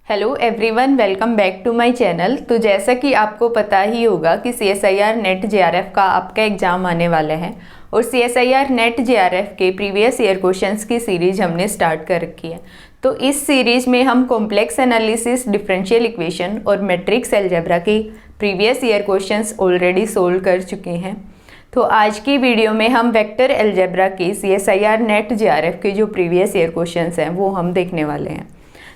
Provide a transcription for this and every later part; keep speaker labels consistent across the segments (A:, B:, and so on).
A: Hello everyone, welcome back to my channel. तो जैसा कि आपको पता ही होगा कि CSIR नेट JRF का आपका एग्ज़ाम आने वाला है और CSIR नेट JRF के प्रीवियस ईयर क्वेश्चंस की सीरीज हमने स्टार्ट कर रखी है। तो इस सीरीज में हम कॉम्प्लेक्स एनालिसिस, डिफरेंशियल इक्वेशन और मैट्रिक्स अलजेब्रा के previous year questions already solve कर चुके हैं। तो आज की वीडियो में हम वेक्टर अलजेब्रा के CSIR नेट JRF के जो प्रीवियस ईयर क्वेश्चंस हैं वो हम देखने वाले हैं।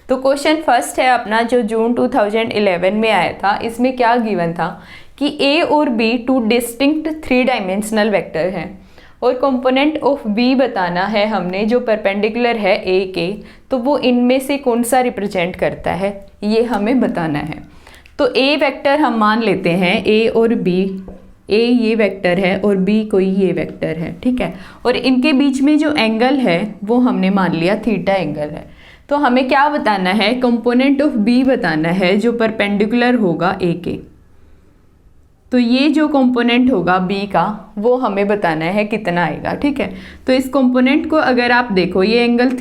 A: तो क्वेश्चन फर्स्ट है अपना, जो जून 2011 में आया था। इसमें क्या गिवन था कि A और B two distinct 3 dimensional vector हैं और कंपोनेंट ऑफ B बताना है हमने, जो परपेंडिकुलर है A के। तो वो इनमें से कौन सा रिप्रेजेंट करता है ये हमें बताना है। तो A वेक्टर हम मान लेते हैं, A और B, A ये वेक्टर है और B कोई ये वेक्टर है, ठीक है। और इनके बीच में जो एंगल है वो हमने मान लिया थीटा एंगल है। तो हमें क्या बताना है, कंपोनेंट ऑफ B बताना है जो परपेंडिकुलर होगा A के। तो ये जो कंपोनेंट होगा B का वो हमें बताना है कितना आएगा, ठीक है। तो इस कंपोनेंट को अगर आप देखो, ये एंगल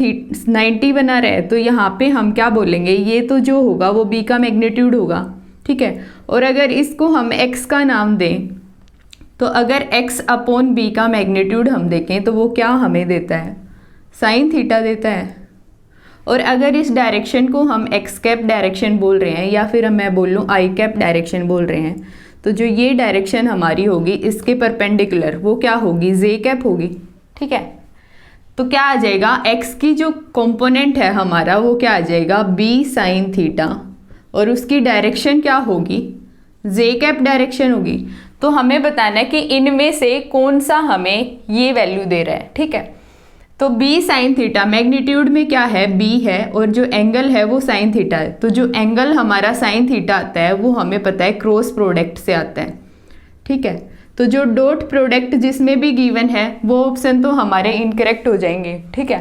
A: 90 बना रहा है, तो यहाँ पे हम क्या बोलेंगे, ये तो जो होगा वो B का मैग्नीट्यूड होगा, ठीक है। और अगर इसको हम x का नाम दें, तो अगर x अपॉन B का मैग्नीट्यूड हम देखें तो वो क्या हमें देता है, साइन थीटा देता है। और अगर इस डायरेक्शन को हम एक्स कैप डायरेक्शन बोल रहे हैं या फिर मैं बोल लूँ आई कैप डायरेक्शन बोल रहे हैं, तो जो ये डायरेक्शन हमारी होगी इसके परपेंडिकुलर वो क्या होगी, जे कैप होगी, ठीक है। तो क्या आ जाएगा, एक्स की जो कंपोनेंट है हमारा वो क्या आ जाएगा, बी साइन थीटा, और उसकी डायरेक्शन क्या होगी, जे कैप डायरेक्शन होगी। तो हमें बताना है कि इनमें से कौन सा हमें ये वैल्यू दे रहा है, ठीक है। तो b साइन थीटा मैग्नीट्यूड में क्या है, b है, और जो एंगल है वो साइन थीटा है। तो जो एंगल हमारा साइन थीटा आता है वो हमें पता है क्रॉस प्रोडक्ट से आता है, ठीक है। तो जो डॉट प्रोडक्ट जिसमें भी गिवन है वो ऑप्शन तो हमारे इनकरेक्ट हो जाएंगे, ठीक है।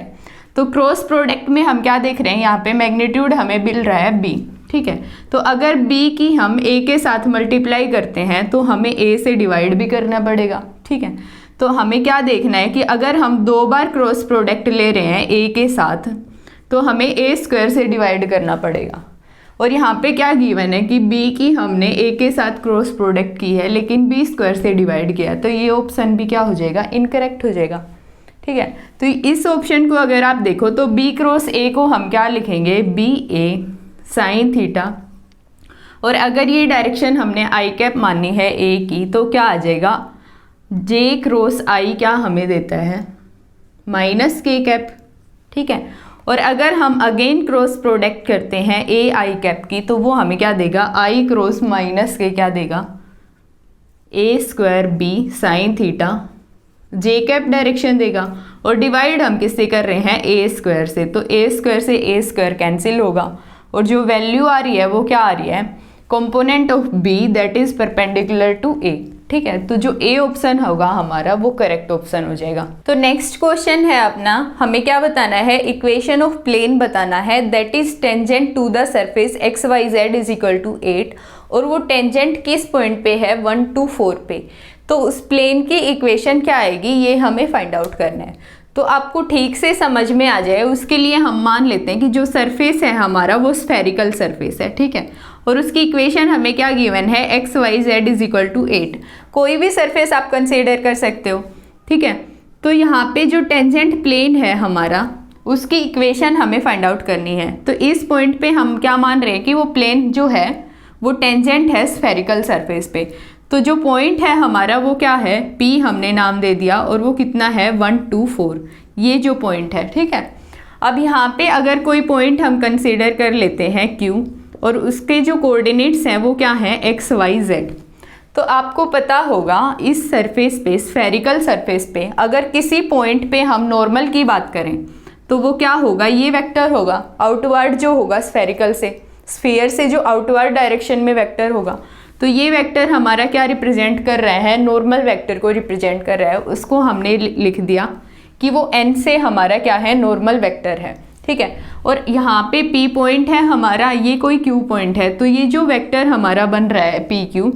A: तो क्रॉस प्रोडक्ट में हम क्या देख रहे हैं, यहाँ पे मैग्नीट्यूड हमें मिल रहा है b, ठीक है। तो अगर b की हम a के साथ मल्टीप्लाई करते हैं तो हमें a से डिवाइड भी करना पड़ेगा, ठीक है। तो हमें क्या देखना है कि अगर हम 2 बार क्रॉस प्रोडक्ट ले रहे हैं a के साथ तो हमें a स्क्वायर से डिवाइड करना पड़ेगा। और यहाँ पे क्या गिवन है कि b की हमने a के साथ क्रॉस प्रोडक्ट की है लेकिन b स्क्वायर से डिवाइड किया, तो ये ऑप्शन भी क्या हो जाएगा, इनकरेक्ट हो जाएगा, ठीक है। तो इस ऑप्शन को अगर आप देखो तो b क्रॉस a को हम क्या लिखेंगे, बी ए साइन थीटा, और अगर ये डायरेक्शन हमने आई कैप मानी है a की तो क्या आ जाएगा, जे क्रॉस आई क्या हमें देता है, माइनस के कैप, ठीक है। और अगर हम अगेन क्रॉस प्रोडक्ट करते हैं ए आई कैप की तो वो हमें क्या देगा, आई क्रॉस माइनस के क्या देगा, ए स्क्वायर बी साइन थीटा, जे कैप डायरेक्शन देगा। और डिवाइड हम किससे कर रहे हैं, ए स्क्वायर से, तो ए स्क्वायर से ए स्क्वायर कैंसिल होगा और जो वैल्यू आ रही है वो क्या आ रही है, component of B that is perpendicular to A, ठीक है। तो जो ए ऑप्शन होगा हमारा वो करेक्ट ऑप्शन हो जाएगा। तो नेक्स्ट क्वेश्चन है अपना, हमें क्या बताना है, इक्वेशन ऑफ प्लेन बताना है that is tangent to the surface x y z is equal to 8, और वो टेंजेंट किस पॉइंट पे है, 1 to 4 पे। तो उस प्लेन की इक्वेशन क्या आएगी ये हमें फाइंड आउट करना है। तो आपको ठीक से समझ में आ जाए उसके लिए हम मान लेते हैं कि जो सरफेस है हमारा वो स्फेरिकल सरफेस है, ठीक है। और उसकी इक्वेशन हमें क्या गिवन है, x y z is equal to 8। कोई भी सरफेस आप कंसीडर कर सकते हो, ठीक है। तो यहाँ पे जो टेंजेंट प्लेन है हमारा उसकी इक्वेशन हमें फाइंड आउट करनी है। तो इस पॉइंट पे हम क्या मान रहे हैं कि वो प्लेन जो है वो टेंजेंट है स्फेरिकल सरफेस पे। तो जो पॉइंट है हमारा वो क्या है, P हमने नाम दे दिया, और वो कितना है, 1 to 4, ये जो पॉइंट है, ठीक है। अब यहाँ पे अगर कोई पॉइंट हम कंसीडर कर लेते हैं Q, और उसके जो कोऑर्डिनेट्स हैं वो क्या हैं, एक्स वाई जेड। तो आपको पता होगा इस सरफेस पे, स्फेरिकल सरफेस पे, अगर किसी पॉइंट पे हम नॉर्मल की बात करें तो वो क्या होगा, ये वेक्टर होगा, आउटवर्ड जो होगा स्फेरिकल से, स्फीयर से जो आउटवर्ड डायरेक्शन में वेक्टर होगा। तो ये वेक्टर हमारा क्या रिप्रेजेंट कर रहा है, नॉर्मल वेक्टर को रिप्रेजेंट कर रहा है। उसको हमने लिख दिया कि वो n से हमारा क्या है, नॉर्मल वेक्टर है, ठीक है। और यहाँ पे P पॉइंट है हमारा, ये कोई Q पॉइंट है, तो ये जो वेक्टर हमारा बन रहा है PQ,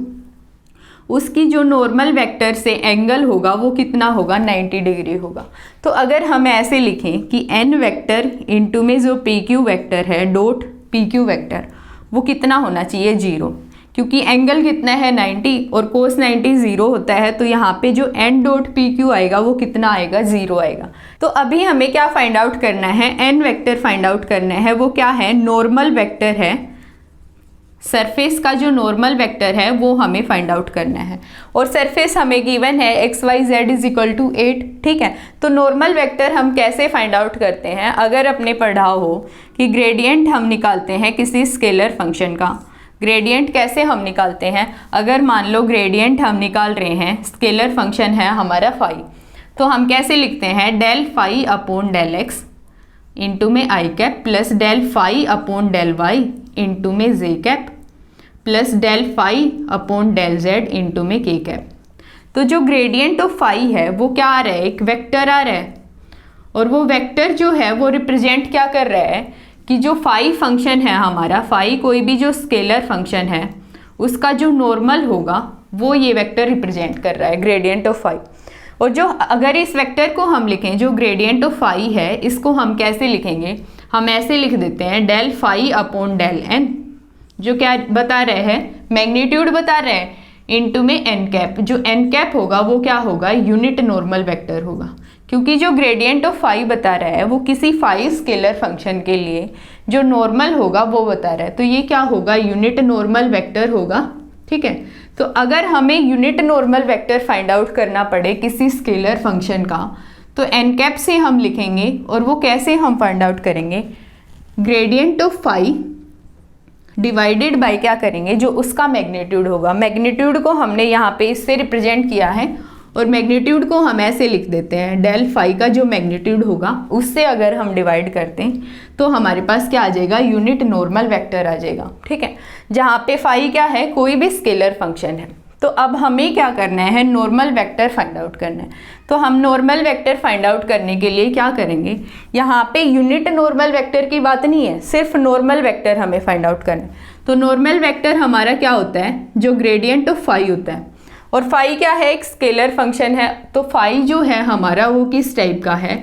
A: उसकी जो नॉर्मल वेक्टर से एंगल होगा वो कितना होगा, 90 डिग्री होगा। तो अगर हम ऐसे लिखें कि n वेक्टर इंटू में जो PQ वेक्टर है डॉट पी क्यू वेक्टर वो कितना होना चाहिए, 0, क्योंकि एंगल कितना है 90 और कोस 90 0 होता है, तो यहाँ पे जो एन डॉट पी क्यू आएगा वो कितना आएगा, 0 आएगा। तो अभी हमें क्या फाइंड आउट करना है, एन वेक्टर फाइंड आउट करना है। वो क्या है, नॉर्मल वेक्टर है, सरफेस का जो नॉर्मल वेक्टर है वो हमें फाइंड आउट करना है। और सरफेस हमें गिवन है xyz इज इक्वल टू 8, ठीक है। तो नॉर्मल वेक्टर हम कैसे फाइंड आउट करते हैं, अगर आपने पढ़ा हो कि ग्रेडियंट हम निकालते हैं किसी स्केलर फंक्शन का। ग्रेडियंट कैसे हम निकालते हैं, अगर मान लो ग्रेडियंट हम निकाल रहे हैं, स्केलर फंक्शन है हमारा फाई, तो हम कैसे लिखते हैं, del phi upon del x into में I cap plus del phi upon del y into में J cap plus del phi upon del z into में के कैप। तो जो ग्रेडियंट ऑफ फाई है वो क्या आ रहा है, एक वेक्टर आ रहा है, और वो वेक्टर जो है वो रिप्रेजेंट क्या कर रहा है कि जो फाई फंक्शन है हमारा, फाई कोई भी जो स्केलर फंक्शन है उसका जो नॉर्मल होगा वो ये वेक्टर रिप्रेजेंट कर रहा है, ग्रेडियंट ऑफ फाई। और जो अगर इस वेक्टर को हम लिखें, जो ग्रेडियंट ऑफ फाई है, इसको हम कैसे लिखेंगे, हम ऐसे लिख देते हैं del phi upon del n, जो क्या बता रहे हैं, मैग्नीट्यूड बता रहे हैं, इनटू में एन कैप। जो एन कैप होगा वो क्या होगा, यूनिट नॉर्मल वेक्टर होगा, क्योंकि जो ग्रेडियंट ऑफ फाई बता रहा है वो किसी फाई स्केलर फंक्शन के लिए जो नॉर्मल होगा वो बता रहा है, तो ये क्या होगा, यूनिट नॉर्मल वेक्टर होगा, ठीक है। तो अगर हमें unit normal vector find out करना पड़े किसी स्केलर फंक्शन का, तो एन कैप से हम लिखेंगे, और वो कैसे हम फाइंड आउट करेंगे, gradient of phi divided by क्या करेंगे, जो उसका मैग्नीट्यूड होगा। मैग्नीट्यूड को हमने यहाँ पे इससे रिप्रेजेंट किया है, और मैग्नीट्यूड को हम ऐसे लिख देते हैं, डेल फाई का जो मैग्नीट्यूड होगा उससे अगर हम डिवाइड करते हैं तो हमारे पास क्या आ जाएगा, यूनिट नॉर्मल वेक्टर आ जाएगा, ठीक है। जहाँ पे फाई क्या है, कोई भी स्केलर फंक्शन है। तो अब हमें क्या करना है, नॉर्मल वेक्टर फाइंड आउट करना है। तो हम नॉर्मल वेक्टर फाइंड आउट करने के लिए क्या करेंगे, यहाँ पे यूनिट नॉर्मल वेक्टर की बात नहीं है, सिर्फ नॉर्मल वेक्टर हमें फाइंड आउट करना है। तो नॉर्मल वेक्टर हमारा क्या होता है, जो ग्रेडियंट ऑफ फाई होता है, और फाई क्या है, एक स्केलर फंक्शन है। तो फाई जो है हमारा वो किस टाइप का है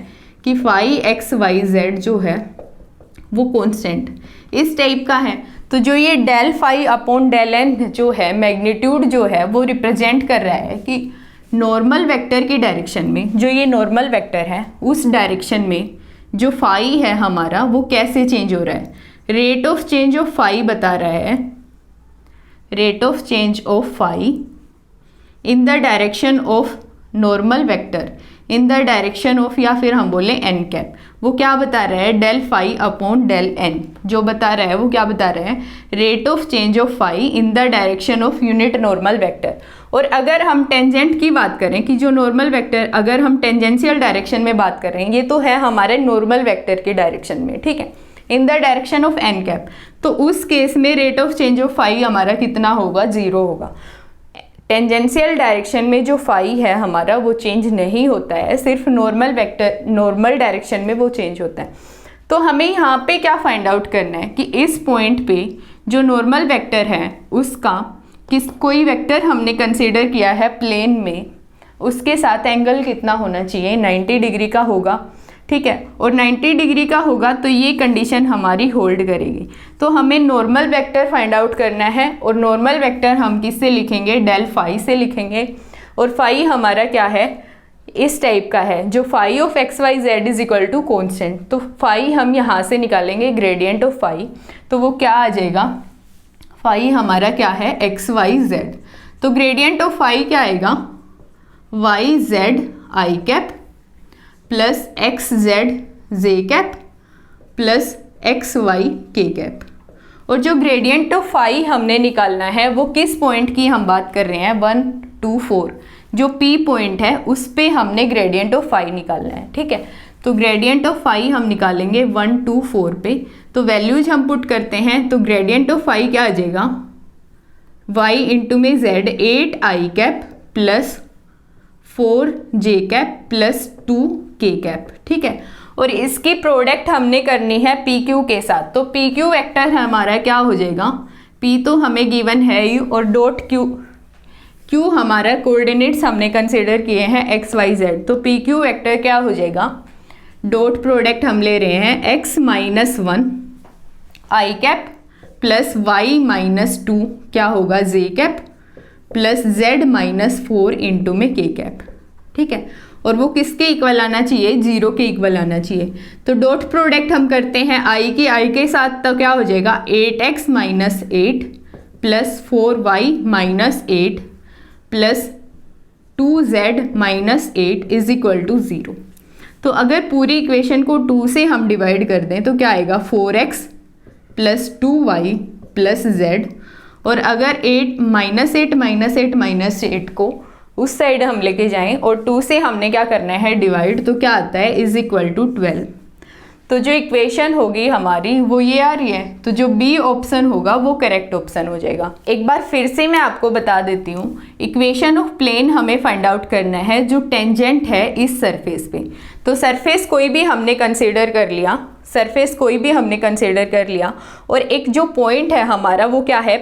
A: कि फाई एक्स वाई जेड जो है वो कॉन्स्टेंट इस टाइप का है। तो जो ये del phi upon del n जो है, मैग्नीट्यूड जो है वो रिप्रेजेंट कर रहा है कि नॉर्मल वेक्टर की डायरेक्शन में, जो ये नॉर्मल वेक्टर है उस डायरेक्शन में जो फाई है हमारा वो कैसे चेंज हो रहा है। Rate of change of phi बता रहा है, rate of change of phi in the direction of normal vector in the direction of, या फिर हम बोले एन कैप, वो क्या बता रहा है, del phi upon del n. जो बता रहा है वो क्या बता रहा है, rate of change of phi in the direction of unit normal vector. और अगर हम टेंजेंट की बात करें कि जो नॉर्मल वेक्टर, अगर हम टेंजेंशियल डायरेक्शन में बात कर रहे हैं, ये तो है हमारे नॉर्मल वेक्टर की डायरेक्शन में, ठीक है, in the direction of n cap, तो उस केस में rate of change of phi हमारा कितना होगा, 0 होगा। टेंजेंशियल डायरेक्शन में जो फाई है हमारा वो चेंज नहीं होता है, सिर्फ नॉर्मल वेक्टर, नॉर्मल डायरेक्शन में वो चेंज होता है। तो हमें यहाँ पे क्या फाइंड आउट करना है कि इस पॉइंट पे जो नॉर्मल वेक्टर है उसका कोई वेक्टर हमने कंसीडर किया है प्लेन में, उसके साथ एंगल कितना होना चाहिए, 90 डिग्री का होगा, ठीक है। और 90 डिग्री का होगा तो ये कंडीशन हमारी होल्ड करेगी। तो हमें नॉर्मल वेक्टर फाइंड आउट करना है, और नॉर्मल वेक्टर हम किससे लिखेंगे, डेल फाई से लिखेंगे। और फाई हमारा क्या है, इस टाइप का है, जो phi of x y z is equal to constant. तो फाई हम यहाँ से निकालेंगे ग्रेडियंट ऑफ फाई, तो वो क्या आ जाएगा, फाई हमारा क्या है, एक्स वाई जेड। तो ग्रेडियंट ऑफ फाई क्या आएगा, y z i cap plus x z j cap plus x y k cap. और जो ग्रेडियंट ऑफ फाई हमने निकालना है वो किस पॉइंट की हम बात कर रहे हैं, 1, 2, 4, जो पी पॉइंट है उस पे हमने ग्रेडियंट ऑफ फाई निकालना है, ठीक है। तो ग्रेडियंट ऑफ फाई हम निकालेंगे 1, 2, 4 पे। तो वैल्यूज हम पुट करते हैं, तो ग्रेडियंट ऑफ फाई क्या आ जाएगा, y इंटू में z 8 आई कैप प्लस 4 जे कैप प्लस 2 के कैप, ठीक है। और इसकी प्रोडक्ट हमने करनी है पी क्यू के साथ। तो पी क्यू वेक्टर हमारा क्या हो जाएगा, पी तो हमें गिवन है ही, और डॉट क्यू हमारा कोऑर्डिनेट्स हमने कंसिडर किए हैं एक्स वाई जेड। तो पी क्यू वेक्टर क्या हो जाएगा, डॉट प्रोडक्ट हम ले रहे हैं x-1 I cap plus y minus 2 क्या होगा J cap plus z minus 4 into में के कैप। ठीक है, और वो किसके इक्वल आना चाहिए, 0 के इक्वल आना चाहिए। तो डॉट प्रोडक्ट हम करते हैं आई के साथ, तो क्या हो जाएगा 8x minus 8 plus 4y minus 8 plus 2z minus 8 is equal to 0। तो अगर पूरी इक्वेशन को 2 से हम डिवाइड कर दें तो क्या आएगा 4x plus 2y plus z, और अगर 8 माइनस 8 माइनस 8 माइनस 8 को उस साइड हम लेके जाएं और 2 से हमने क्या करना है डिवाइड, तो क्या आता है इज इक्वल टू 12। तो जो इक्वेशन होगी हमारी वो ये आ रही है, तो जो बी ऑप्शन होगा वो करेक्ट ऑप्शन हो जाएगा। एक बार फिर से मैं आपको बता देती हूँ, इक्वेशन ऑफ प्लेन हमें फाइंड आउट करना है जो टेंजेंट है इस सरफेस पे। तो सरफेस कोई भी हमने कंसीडर कर लिया, सरफेस कोई भी हमने कंसीडर कर लिया, और एक जो पॉइंट है हमारा वो क्या है,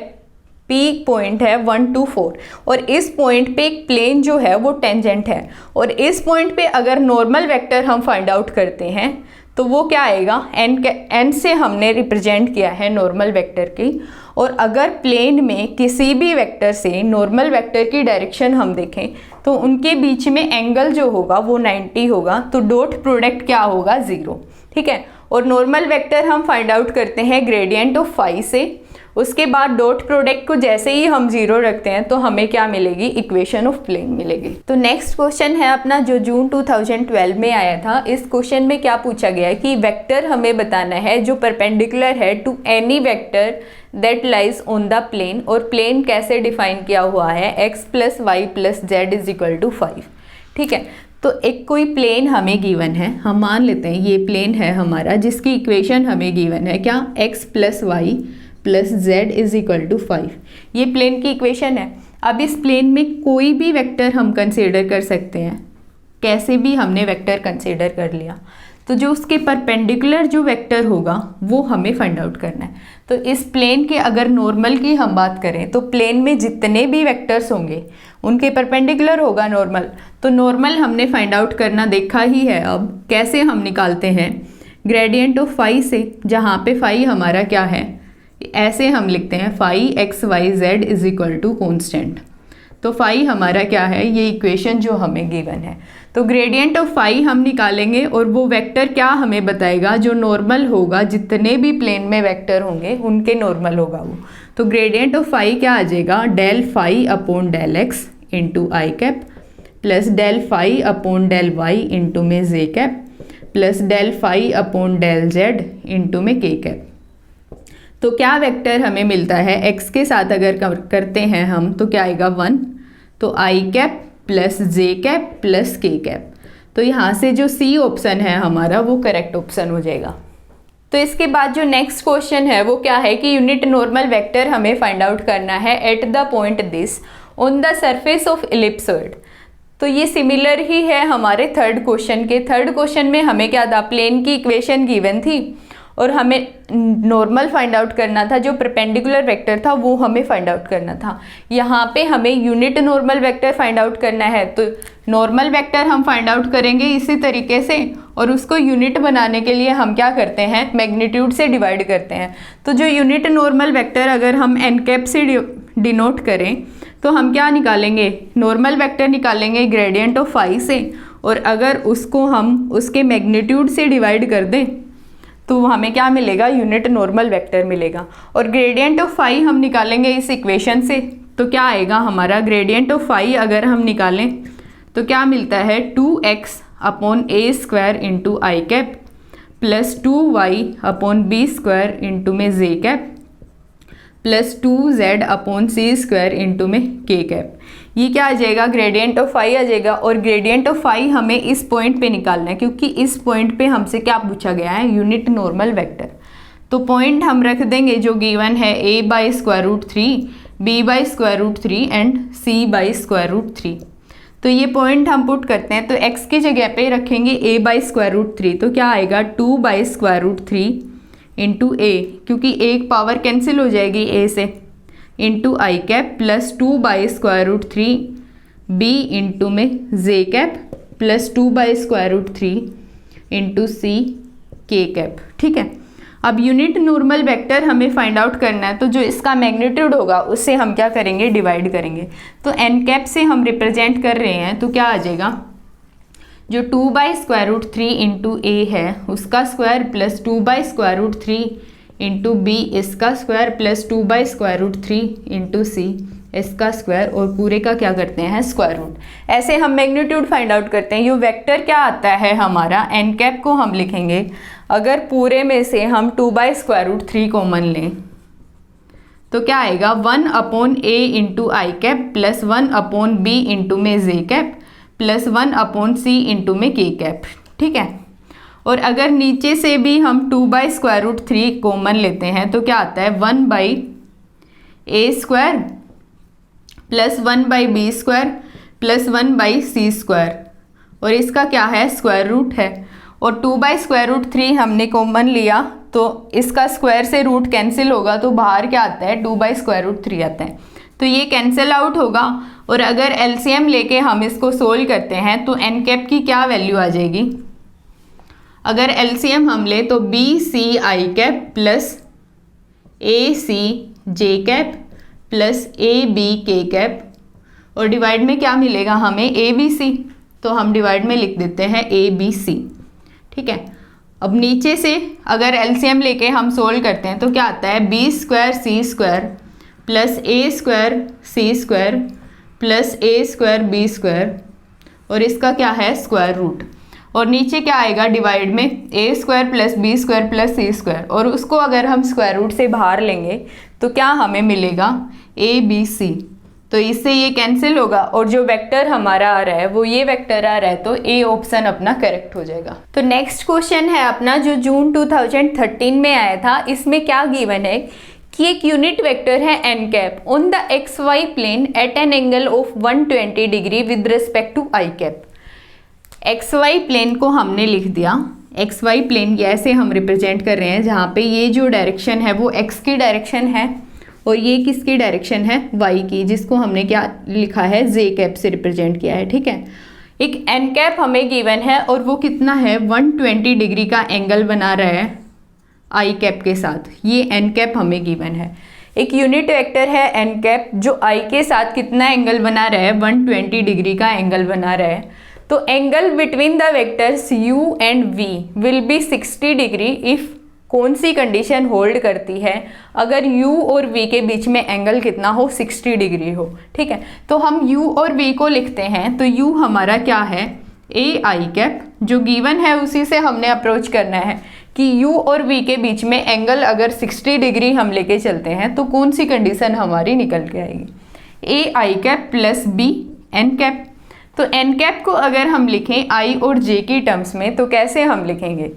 A: पी पॉइंट है 1 2 4, और इस पॉइंट पे एक प्लेन जो है वो टेंजेंट है, और इस पॉइंट पे अगर नॉर्मल वेक्टर हम फाइंड आउट करते हैं तो वो क्या आएगा, एन से हमने रिप्रेजेंट किया है नॉर्मल वेक्टर की, और अगर प्लेन में किसी भी वेक्टर से नॉर्मल वेक्टर की डायरेक्शन हम देखें तो उनके बीच में एंगल जो होगा वो 90 होगा, तो डॉट प्रोडक्ट क्या होगा 0। ठीक है, और नॉर्मल वेक्टर हम फाइंड आउट करते हैं ग्रेडियंट ऑफ फाई से, उसके बाद डॉट प्रोडक्ट को जैसे ही हम 0 रखते हैं तो हमें क्या मिलेगी, इक्वेशन ऑफ प्लेन मिलेगी। तो नेक्स्ट क्वेश्चन है अपना जो जून 2012 में आया था। इस क्वेश्चन में क्या पूछा गया है कि वेक्टर हमें बताना है जो परपेंडिकुलर है to any vector that lies on the plane, और प्लेन कैसे डिफाइन किया हुआ है x plus y plus z is equal to 5। ठीक है, तो एक कोई प्लेन हमें गिवन है, हम मान लेते हैं ये प्लेन है हमारा जिसकी इक्वेशन हमें गिवन है क्या, x plus y plus z is equal to 5। ये प्लेन की इक्वेशन है। अब इस प्लेन में कोई भी वेक्टर हम कंसीडर कर सकते हैं, कैसे भी हमने वेक्टर कंसीडर कर लिया, तो जो उसके परपेंडिकुलर जो वेक्टर होगा वो हमें फाइंड आउट करना है। तो इस प्लेन के अगर नॉर्मल की हम बात करें तो प्लेन में जितने भी वेक्टर्स होंगे उनके परपेंडिकुलर होगा नॉर्मल। तो नॉर्मल हमने फाइंड आउट करना देखा ही है। अब कैसे हम निकालते हैं, ग्रेडियंट ऑफ फाई से, जहाँ पे फाई हमारा क्या है, ऐसे हम लिखते हैं phi x y z is equal to constant. तो फाई हमारा क्या है, ये इक्वेशन जो हमें गिवन है। तो ग्रेडियंट ऑफ फाई हम निकालेंगे और वो वेक्टर क्या हमें बताएगा, जो नॉर्मल होगा, जितने भी प्लेन में वेक्टर होंगे उनके नॉर्मल होगा वो। तो ग्रेडियंट ऑफ फाई क्या आ जाएगा, del phi upon del x into I cap plus del phi upon del y into में J cap plus del phi upon del z into में के कैप। तो क्या वेक्टर हमें मिलता है, x के साथ अगर करते हैं हम तो क्या आएगा 1, तो आई कैप प्लस जे कैप प्लस के कैप। तो यहाँ से जो सी ऑप्शन है हमारा वो करेक्ट ऑप्शन हो जाएगा। तो इसके बाद जो नेक्स्ट क्वेश्चन है वो क्या है कि यूनिट नॉर्मल वेक्टर हमें फाइंड आउट करना है at the point this on the surface of ellipsoid. तो ये सिमिलर ही है हमारे थर्ड क्वेश्चन के। थर्ड क्वेश्चन में हमें क्या था, प्लेन की इक्वेशन गिवन थी और हमें नॉर्मल फाइंड आउट करना था, जो परपेंडिकुलर वेक्टर था वो हमें फाइंड आउट करना था। यहाँ पे हमें unit normal vector find out करना है। तो नॉर्मल वेक्टर हम फाइंड आउट करेंगे इसी तरीके से, और उसको यूनिट बनाने के लिए हम क्या करते हैं, मैग्नीट्यूड से डिवाइड करते हैं। तो जो यूनिट नॉर्मल वेक्टर अगर हम एन कैप से डिनोट करें तो हम क्या निकालेंगे, नॉर्मल वेक्टर निकालेंगे ग्रेडियंट ऑफ फाई से, और अगर उसको हम उसके मैग्नीट्यूड से डिवाइड कर दें तो हमें क्या मिलेगा, यूनिट नॉर्मल वेक्टर मिलेगा। और ग्रेडियंट ऑफ फाई हम निकालेंगे इस इक्वेशन से, तो क्या आएगा हमारा, ग्रेडियंट ऑफ फाई अगर हम निकालें तो क्या मिलता है 2x upon A square into I cap plus 2y upon B square into में J cap plus 2z upon C square into में के कैप। ये क्या आ जाएगा, ग्रेडियंट ऑफ फाई आ जाएगा। और ग्रेडियंट ऑफ फाई हमें इस पॉइंट पे निकालना है, क्योंकि इस पॉइंट पे हमसे क्या पूछा गया है, यूनिट नॉर्मल वेक्टर। तो पॉइंट हम रख देंगे जो गिवन है a by square root 3, b by square root 3 and c by square root 3। तो ये पॉइंट हम पुट करते हैं, तो x की जगह पे रखेंगे a बाई स्क्वायर रूट 3, तो क्या आएगा 2 by square root 3 into A, क्योंकि एक पावर कैंसिल हो जाएगी a से, into I cap plus 2 by square root 3 b into में J cap plus 2 by square root 3 into C K cap. ठीक है, अब यूनिट नॉर्मल वेक्टर हमें फाइंड आउट करना है, तो जो इसका मैग्नीट्यूड होगा उससे हम क्या करेंगे, डिवाइड करेंगे। तो एन कैप से हम रिप्रेजेंट कर रहे हैं, तो क्या आ जाएगा, जो 2/√3 इंटू ए है उसका स्क्वायर प्लस 2/√3 इंटू बी इसका स्क्वायर प्लस 2/√3 इंटू सी इसका स्क्वायर, और पूरे का क्या करते हैं, स्क्वायर रूट। ऐसे हम मैग्नीट्यूड फाइंड आउट करते हैं। ये वेक्टर क्या आता है हमारा, एन कैप को हम लिखेंगे, अगर पूरे में से हम 2/√3 कॉमन लें तो क्या आएगा, 1/a into I cap plus 1/b into में J cap plus 1/c into में के कैप। ठीक है, और अगर नीचे से भी हम 2/√3 कॉमन लेते हैं तो क्या आता है, 1/a² plus 1/b² plus 1/c², और इसका क्या है, स्क्वायर रूट है। और 2/√3 हमने कॉमन लिया तो इसका स्क्वायर से रूट कैंसिल होगा, तो बाहर क्या आता है, 2/√3 आता है, तो ये कैंसिल आउट होगा। और अगर एलसीएम लेके हम इसको सोल्व करते हैं तो एन कैप की क्या वैल्यू आ जाएगी, अगर एलसीएम हम ले तो BC आई कैप प्लस AC जे कैप प्लस AB के कैप, और डिवाइड में क्या मिलेगा हमें, ABC, तो हम डिवाइड में लिख देते हैं ABC। ठीक है, अब नीचे से अगर एलसीएम लेके हम सोल्व करते हैं तो क्या आता है, B²C² plus A²C² plus A²B², और इसका क्या है, स्क्वायर रूट। और नीचे क्या आएगा, डिवाइड में A² plus B² plus C², और उसको अगर हम स्क्वायर रूट से बाहर लेंगे तो क्या हमें मिलेगा, ABC। तो इससे ये कैंसिल होगा, और जो वेक्टर हमारा आ रहा है वो ये वेक्टर आ रहा है, तो ए ऑप्शन अपना करेक्ट हो जाएगा। तो नेक्स्ट क्वेश्चन है अपना जो जून 2013 में आया था। इसमें क्या गिवन है कि एक यूनिट वेक्टर है n cap on the XY plane at an angle of 120 degree with respect to i cap. XY plane को हमने लिख दिया, XY प्लेन ऐसे हम रिप्रेजेंट कर रहे हैं जहाँ पे ये जो डायरेक्शन है वो x की डायरेक्शन है और ये किसकी डायरेक्शन है, y की, जिसको हमने क्या लिखा है, j कैप से रिप्रेजेंट किया है। ठीक है, एक n कैप हमें गिवन है और वो कितना है, 120 डिग्री का एंगल बना रहा है आई कैप के साथ, ये n कैप हमें गिवन है। एक यूनिट वेक्टर है n कैप जो i के साथ कितना एंगल बना रहा है, 120 डिग्री का एंगल बना रहा है। तो angle between the vectors u and v will be 60 degree if कौन सी कंडीशन होल्ड करती है, अगर u और v के बीच में एंगल कितना हो, 60 डिग्री हो। ठीक है, तो हम u और v को लिखते हैं, तो u हमारा क्या है, a आई कैप, जो गिवन है उसी से हमने अप्रोच करना है कि u और v के बीच में एंगल अगर 60 डिग्री हम लेके चलते हैं तो कौन सी कंडीशन हमारी निकल के आएगी, a I cap plus b n cap. तो n कैप को अगर हम लिखें i और j की टर्म्स में तो कैसे हम लिखेंगे,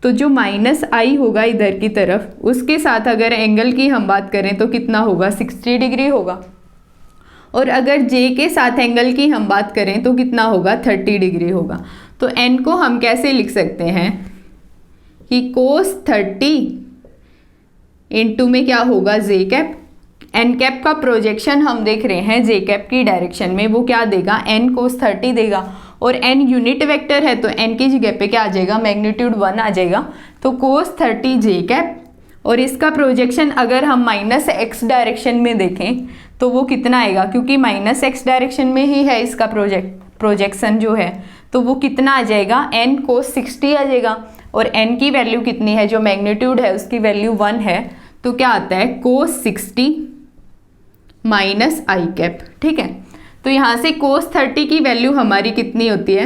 A: तो जो माइनस i होगा इधर की तरफ, उसके साथ अगर एंगल की हम बात करें तो कितना होगा, 60 डिग्री होगा, और अगर j के साथ एंगल की हम बात करें तो कितना होगा, 30 डिग्री होगा। तो n को हम कैसे लिख सकते हैं कि cos 30 इंटू में क्या होगा, j कैप, n कैप का प्रोजेक्शन हम देख रहे हैं j कैप की डायरेक्शन में, वो क्या देगा, n cos 30 देगा, और n यूनिट वेक्टर है तो n की जगह पे क्या आ जाएगा, मैग्नीट्यूड 1 आ जाएगा, तो cos 30 j कैप, और इसका प्रोजेक्शन अगर हम माइनस x डायरेक्शन में देखें तो वो कितना आएगा, क्योंकि माइनस x डायरेक्शन में ही है इसका प्रोजेक्शन जो है, तो वो कितना आ जाएगा, n cos 60 आ जाएगा, और n की वैल्यू कितनी है, जो मैग्नीट्यूड है उसकी वैल्यू 1 है, तो क्या आता है, cos 60 माइनस आई कैप। ठीक है, तो यहाँ से cos 30 की वैल्यू हमारी कितनी होती है,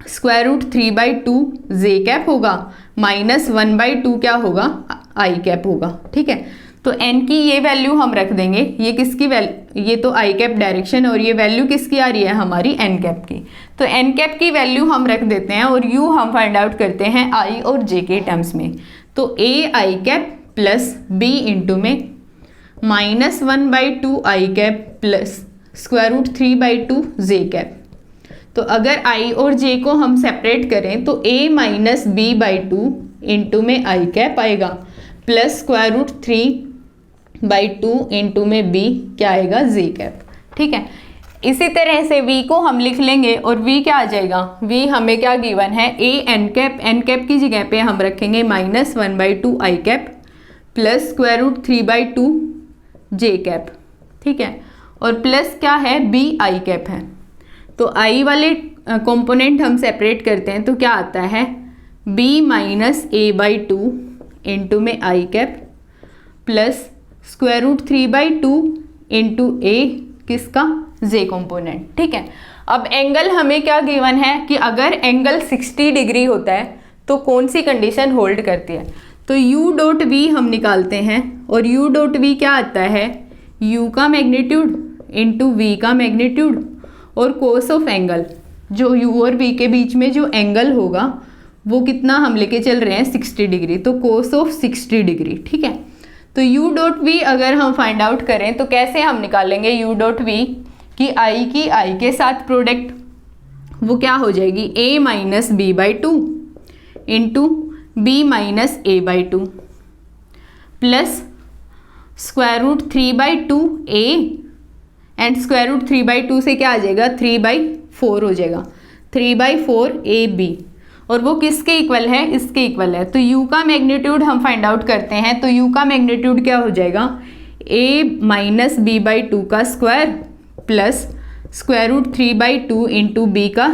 A: √3/2 जे कैप होगा माइनस 1/2 क्या होगा, आई कैप होगा। ठीक है, तो n की ये वैल्यू हम रख देंगे, ये किसकी वैल्यू, ये तो आई कैप डायरेक्शन, और ये वैल्यू किसकी आ रही है, हमारी n कैप की, तो n कैप की वैल्यू हम रख देते हैं और u हम फाइंड आउट करते हैं i और j के टर्म्स में। तो a I cap plus b into में माइनस 1/2 आई कैप प्लस √3/2 जे कैप। तो अगर i और j को हम सेपरेट करें तो a माइनस b/2 इंटू में आई कैप आएगा प्लस √3/2 इंटू में b क्या आएगा, जे कैप। ठीक है, इसी तरह से v को हम लिख लेंगे और v क्या आ जाएगा, v हमें क्या गिवन है, a n cap, n cap की जगह पे हम रखेंगे -1/2 i cap plus √3/2 j cap, ठीक है, और प्लस क्या है b i कैप है। तो i वाले कंपोनेंट हम सेपरेट करते हैं तो क्या आता है b - a/2 इंटू में i cap plus √3/2 into a किसका, j कंपोनेंट, ठीक है। अब एंगल हमें क्या गिवन है कि अगर एंगल 60 डिग्री होता है तो कौन सी कंडीशन होल्ड करती है, तो u डॉट v हम निकालते हैं और u डॉट v क्या आता है, u का मैग्नीट्यूड इंटू v का मैग्नीट्यूड और कोस ऑफ एंगल, जो u और v के बीच में जो एंगल होगा वो कितना हम लेके चल रहे हैं 60 डिग्री, तो कोस ऑफ 60 डिग्री, ठीक है। तो u डॉट v अगर हम फाइंड आउट करें तो कैसे हम निकालेंगे u डॉट v कि i की i के साथ प्रोडक्ट वो क्या हो जाएगी a minus b/2 into b minus a/2 plus √3/2 a and √3/2 से क्या आ जाएगा 3/4 हो जाएगा, 3/4 ab, और वो किसके इक्वल है, इसके इक्वल है। तो u का मैग्नीट्यूड हम फाइंड आउट करते हैं तो u का मैग्नीट्यूड क्या हो जाएगा a माइनस b/2 का स्क्वायर प्लस √3/2 इंटू b का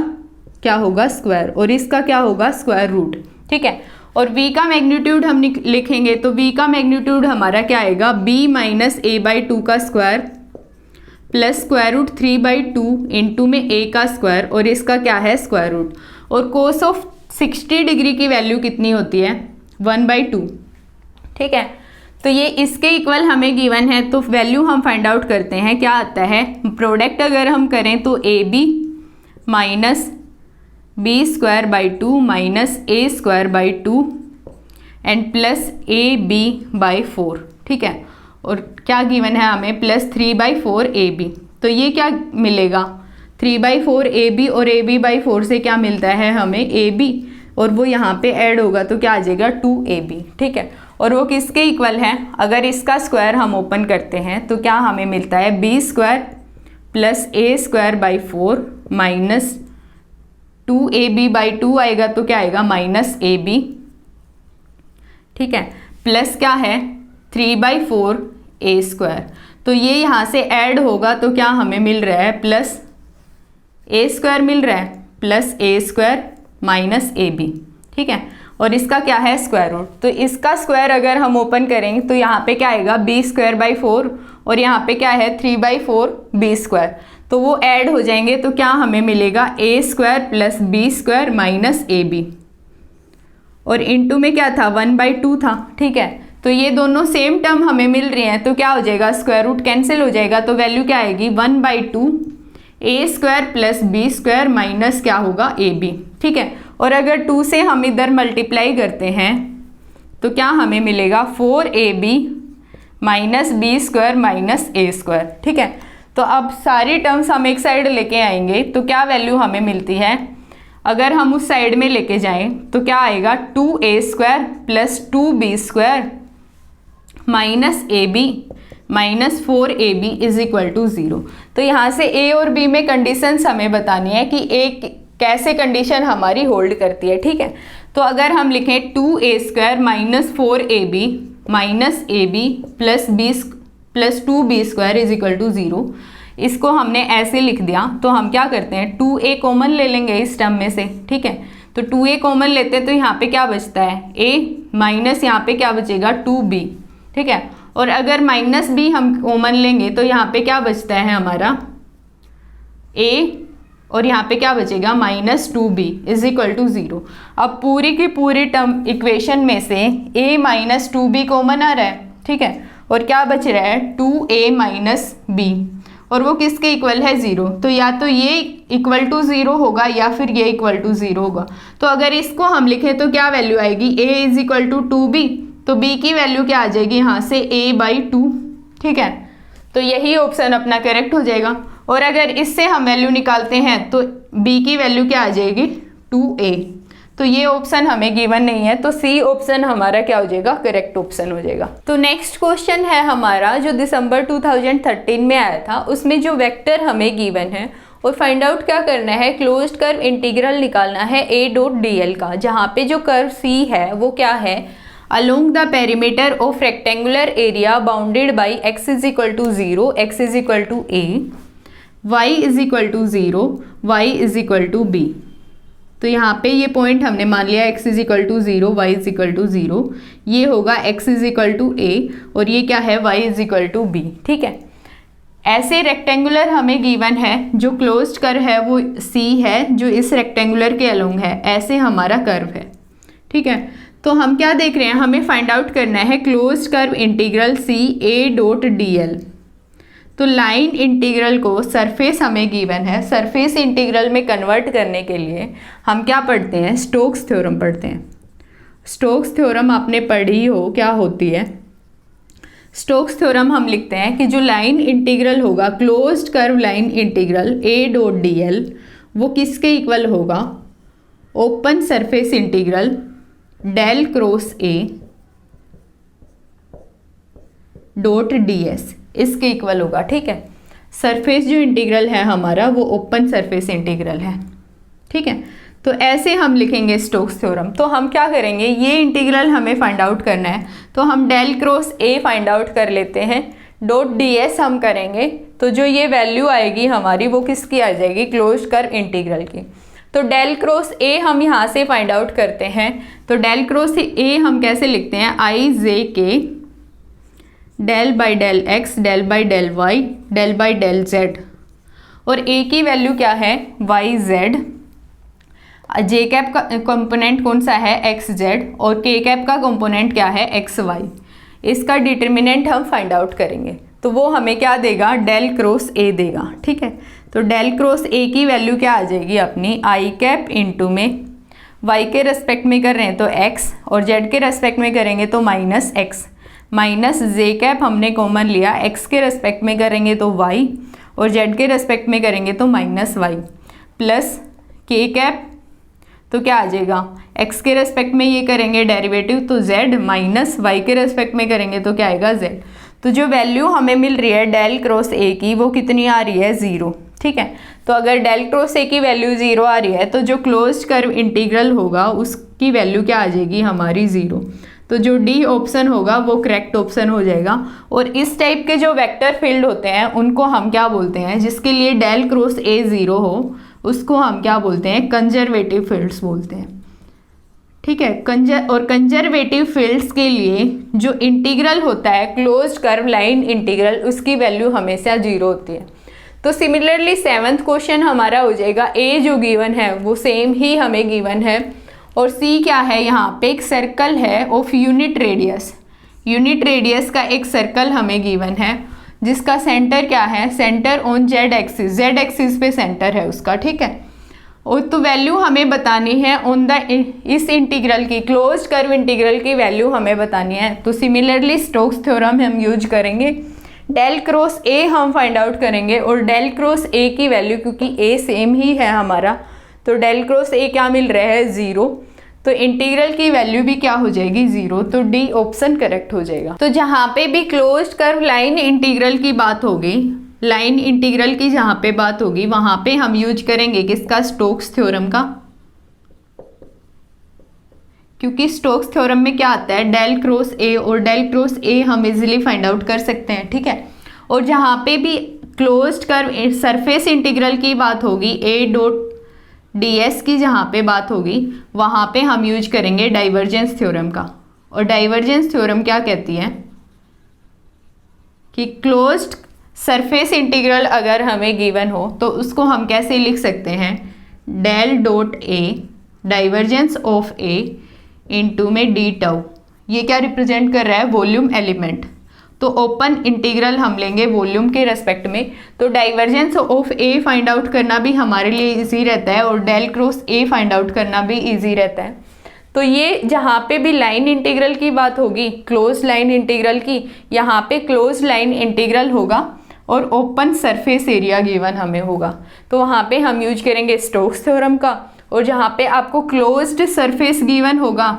A: क्या होगा स्क्वायर और इसका क्या होगा स्क्वायर रूट, ठीक है। और v का मैग्नीट्यूड हम लिखेंगे तो v का मैग्नीट्यूड हमारा क्या आएगा b माइनस a/2 का स्क्वायर प्लस √3/2 इंटू में a का स्क्वायर और इसका क्या है स्क्वायर रूट, और कोस ऑफ 60 डिग्री की वैल्यू कितनी होती है 1/2, ठीक है। तो ये इसके इक्वल हमें गिवन है तो वैल्यू हम फाइंड आउट करते हैं, क्या आता है, प्रोडक्ट अगर हम करें तो ab minus b² minus a² and plus ab/4, ठीक है, और क्या गिवन है हमें प्लस 3/4 ab, तो ये क्या मिलेगा 3/4 ab और ab/4 से क्या मिलता है हमें ab, और वो यहाँ पे ऐड होगा तो क्या आ जाएगा 2ab, ठीक है। और वो किसके इक्वल है, अगर इसका स्क्वायर हम ओपन करते हैं तो क्या हमें मिलता है b² plus a² minus 2ab/2 आएगा तो क्या आएगा माइनस ab, ठीक है, प्लस क्या है 3/4 a², तो ये यहाँ से ऐड होगा तो क्या हमें मिल रहा है प्लस a² मिल रहा है प्लस a² माइनस ab, ठीक है, और इसका क्या है स्क्वायर रूट। तो इसका स्क्वायर अगर हम ओपन करेंगे तो यहाँ पे क्या आएगा b²/4 और यहाँ पे क्या है 3/4 b², तो वो ऐड हो जाएंगे तो क्या हमें मिलेगा a² plus b² minus ab, और इनटू में क्या था 1/2 था, ठीक है। तो ये दोनों सेम टर्म हमें मिल रही हैं तो क्या हो जाएगा स्क्वायर रूट कैंसिल हो जाएगा, तो वैल्यू क्या आएगी 1/2 a² प्लस b² माइनस क्या होगा ab, ठीक है। और अगर 2 से हम इधर मल्टीप्लाई करते हैं तो क्या हमें मिलेगा 4ab minus b² minus a², ठीक है। तो अब सारी टर्म्स हम एक साइड लेके आएंगे तो क्या वैल्यू हमें मिलती है, अगर हम उस साइड में लेके जाएं तो क्या आएगा 2a² plus 2b² minus ab minus 4ab is equal to 0। तो यहाँ से a और b में कंडीशंस हमें बतानी है कि a कैसे कंडीशन हमारी होल्ड करती है, ठीक है। तो अगर हम लिखें 2a² minus 4ab minus ab plus 2b² is equal to 0, इसको हमने ऐसे लिख दिया तो हम क्या करते हैं 2a कॉमन ले लेंगे इस टर्म में से, ठीक है। तो 2a कॉमन लेते हैं तो यहाँ पे क्या बचता है a माइनस यहाँ पे क्या बचेगा 2b, ठीक है। और अगर माइनस b हम कॉमन लेंगे तो यहाँ पे क्या बचता है हमारा a और यहाँ पे क्या बचेगा minus 2b is equal to 0। अब पूरी की पूरी टर्म इक्वेशन में से a माइनस 2b कॉमन आ रहा है, ठीक है, और क्या बच रहा है 2a माइनस b, और वो किसके इक्वल है 0, तो या तो ये इक्वल टू 0 होगा या फिर ये इक्वल टू 0 होगा। तो अगर इसको हम लिखें तो क्या वैल्यू आएगी a is equal to 2b, तो b की वैल्यू क्या आ जाएगी यहाँ से a/2, ठीक है। तो यही ऑप्शन अपना करेक्ट हो जाएगा। और अगर इससे हम वैल्यू निकालते हैं तो b की वैल्यू क्या आ जाएगी 2a, तो ये ऑप्शन हमें गिवन नहीं है, तो सी ऑप्शन हमारा क्या हो जाएगा, करेक्ट ऑप्शन हो जाएगा। तो नेक्स्ट क्वेश्चन है हमारा जो दिसंबर 2013 में आया था, उसमें जो वेक्टर हमें गिवन है और फाइंड आउट क्या करना है, क्लोज्ड कर्व इंटीग्रल निकालना है ए डॉट डी एल का, जहाँ पे जो कर्व सी है वो क्या है, along the perimeter of rectangular area bounded by x is equal to 0, x is equal to a, y is equal to 0, y is equal to b। तो यहाँ पे ये पॉइंट हमने मान लिया x is equal to 0, y is equal to 0, ये होगा x is equal to a और ये क्या है, y is equal to b। ठीक है, ऐसे रेक्टेंगुलर हमें गिवन है, जो क्लोज्ड कर्व है वो c है, जो इस रेक्टेंगुलर के अलोंग है, ऐसे हमारा कर्व है। ठीक है, तो हम क्या देख रहे हैं, हमें फाइंड आउट करना है closed curve integral c a dot d l. तो लाइन इंटीग्रल को सरफेस हमें गिवन है, सरफेस इंटीग्रल में कन्वर्ट करने के लिए हम क्या पढ़ते हैं, स्टोक्स थ्योरम पढ़ते हैं। स्टोक्स थ्योरम आपने पढ़ी हो, क्या होती है स्टोक्स थ्योरम, हम लिखते हैं कि जो लाइन इंटीग्रल होगा, closed curve line integral a dot d l, वो किसके इक्वल होगा, open surface integral del cross a dot d s, इसके इक्वल होगा। ठीक है, सरफेस जो इंटीग्रल है हमारा वो ओपन सरफेस इंटीग्रल है। ठीक है, तो ऐसे हम लिखेंगे स्टोक्स थ्योरम। तो हम क्या करेंगे, ये इंटीग्रल हमें फाइंड आउट करना है, तो हम del cross a find out कर लेते हैं, डॉट डी एस हम करेंगे, तो जो ये वैल्यू आएगी हमारी वो किसकी आ जाएगी, क्लोज्ड कर्व इंटीग्रल की। तो डेल क्रॉस ए हम यहाँ से फाइंड आउट करते हैं, तो डेल क्रॉस ए हम कैसे लिखते हैं, आई जे के del by del x del by del y del by del z, और ए की वैल्यू क्या है, वाई जेड, जे कैप का कंपोनेंट कौन सा है, एक्स जेड, और के कैप का कंपोनेंट क्या है, एक्स वाई। इसका डिटर्मिनेंट हम फाइंड आउट करेंगे, तो वो हमें क्या देगा, डेल क्रॉस ए देगा। ठीक है, तो डेल क्रॉस ए की वैल्यू क्या आ जाएगी अपनी, आई कैप इंटू में वाई के रेस्पेक्ट में कर रहे हैं तो एक्स, और जेड के रेस्पेक्ट में करेंगे तो माइनस एक्स, माइनस जे कैप हमने कॉमन लिया, एक्स के रेस्पेक्ट में करेंगे तो वाई, और जेड के रेस्पेक्ट में करेंगे तो माइनस वाई, प्लस के कैप, तो क्या आ जाएगा, एक्स के रेस्पेक्ट में ये करेंगे डेरिवेटिव तो जेड, माइनस वाई के रेस्पेक्ट में करेंगे तो क्या आएगा, जेड। तो जो वैल्यू हमें मिल रही है डेल क्रॉस ए की वो कितनी आ रही है, 0। ठीक है, तो अगर डेल क्रॉस ए की वैल्यू 0 आ रही है तो जो क्लोज्ड कर्व इंटीग्रल होगा उसकी वैल्यू क्या आ जाएगी हमारी, 0। तो जो डी ऑप्शन होगा वो करेक्ट ऑप्शन हो जाएगा। और इस टाइप के जो वेक्टर फील्ड होते हैं उनको हम क्या बोलते हैं, जिसके लिए डेल क्रॉस ए 0 हो उसको हम क्या बोलते हैं, कंजर्वेटिव फील्ड्स बोलते हैं। ठीक है, कंजर्वेटिव फील्ड्स के लिए जो इंटीग्रल होता है क्लोज्ड कर्व लाइन इंटीग्रल, उसकी वैल्यू हमेशा 0 होती है। तो सिमिलरली 7th क्वेश्चन हमारा हो जाएगा, ए जो गिवन है वो सेम ही हमें गिवन है, और सी क्या है, यहाँ पे एक सर्कल है of unit radius, unit radius का एक सर्कल हमें गिवन है, जिसका सेंटर क्या है, centre on Z axis, Z axis पे सेंटर है उसका। ठीक है, और तो वैल्यू हमें बतानी है ऑन द इस इंटीग्रल की, क्लोज्ड कर्व इंटीग्रल की वैल्यू हमें बतानी है। तो सिमिलरली स्टोक्स थ्योरम हम यूज करेंगे, डेल क्रॉस ए हम फाइंड आउट करेंगे, और डेल क्रॉस ए की वैल्यू क्योंकि ए सेम ही है हमारा, तो डेल क्रॉस ए क्या मिल रहा है, 0। तो इंटीग्रल की वैल्यू भी क्या हो जाएगी, 0। तो डी ऑप्शन करेक्ट हो जाएगा। तो जहाँ पे भी क्लोज्ड कर्व लाइन इंटीग्रल की बात होगी, लाइन इंटीग्रल की जहाँ पे बात होगी वहाँ पे हम यूज करेंगे किसका, स्टोक्स थ्योरम का, क्योंकि स्टोक्स थ्योरम में क्या आता है, डेल क्रॉस ए, और डेल क्रॉस ए हम इजीली फाइंड आउट कर सकते हैं। ठीक है, और जहाँ पे भी क्लोज्ड कर्व सरफेस इंटीग्रल की बात होगी, ए डॉट डी एस की जहाँ पे बात होगी वहाँ पे हम यूज करेंगे डाइवर्जेंस थ्योरम का। और डाइवर्जेंस थ्योरम क्या कहती है कि क्लोज्ड सरफेस इंटीग्रल अगर हमें गिवन हो तो उसको हम कैसे लिख सकते हैं, del dot a divergence of a into में डी टाउ, ये क्या रिप्रेजेंट कर रहा है, वॉल्यूम एलिमेंट। तो ओपन इंटीग्रल हम लेंगे वॉल्यूम के रेस्पेक्ट में, तो divergence of a find out करना भी हमारे लिए इजी रहता है, और del cross a find out करना भी इजी रहता है। तो ये जहाँ पे भी लाइन इंटीग्रल की बात होगी, क्लोज लाइन इंटीग्रल की, यहाँ पे क्लोज लाइन इंटीग्रल होगा और ओपन सरफेस एरिया गिवन हमें होगा, तो वहाँ पे हम यूज करेंगे स्टोक्स थ्योरम का। और जहाँ पे आपको क्लोज्ड सरफेस गिवन होगा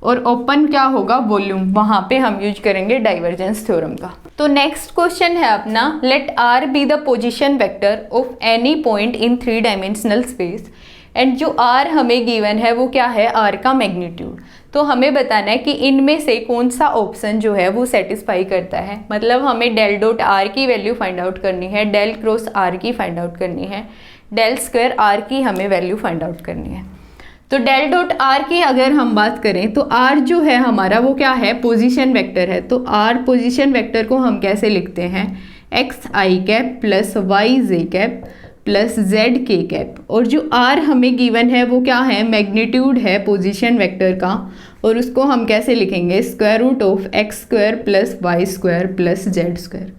A: और ओपन क्या होगा, वॉल्यूम, वहाँ पे हम यूज करेंगे डाइवर्जेंस थ्योरम का। तो नेक्स्ट क्वेश्चन है अपना, let r be the position vector of any point in 3 dimensional space and जो आर हमें गिवन है वो क्या है, आर का मैग्नीट्यूड। तो हमें बताना है कि इनमें से कौन सा ऑप्शन जो है वो सेटिस्फाई करता है। मतलब हमें डेल डॉट आर की वैल्यू फाइंड आउट करनी है, डेल क्रॉस आर की फाइंड आउट करनी है, डेल स्क्वायर आर की हमें वैल्यू फाइंड आउट करनी है। तो डेल डॉट आर की अगर हम बात करें तो आर जो है हमारा वो क्या है, पोजीशन वेक्टर है। तो आर पोजीशन वेक्टर को हम कैसे लिखते हैं, x i cap plus Y j cap plus Z k cap. और जो आर हमें गिवन है वो क्या है, मैग्नीट्यूड है पोजीशन वेक्टर का, और उसको हम कैसे लिखेंगे, square root of x square plus y square plus z square,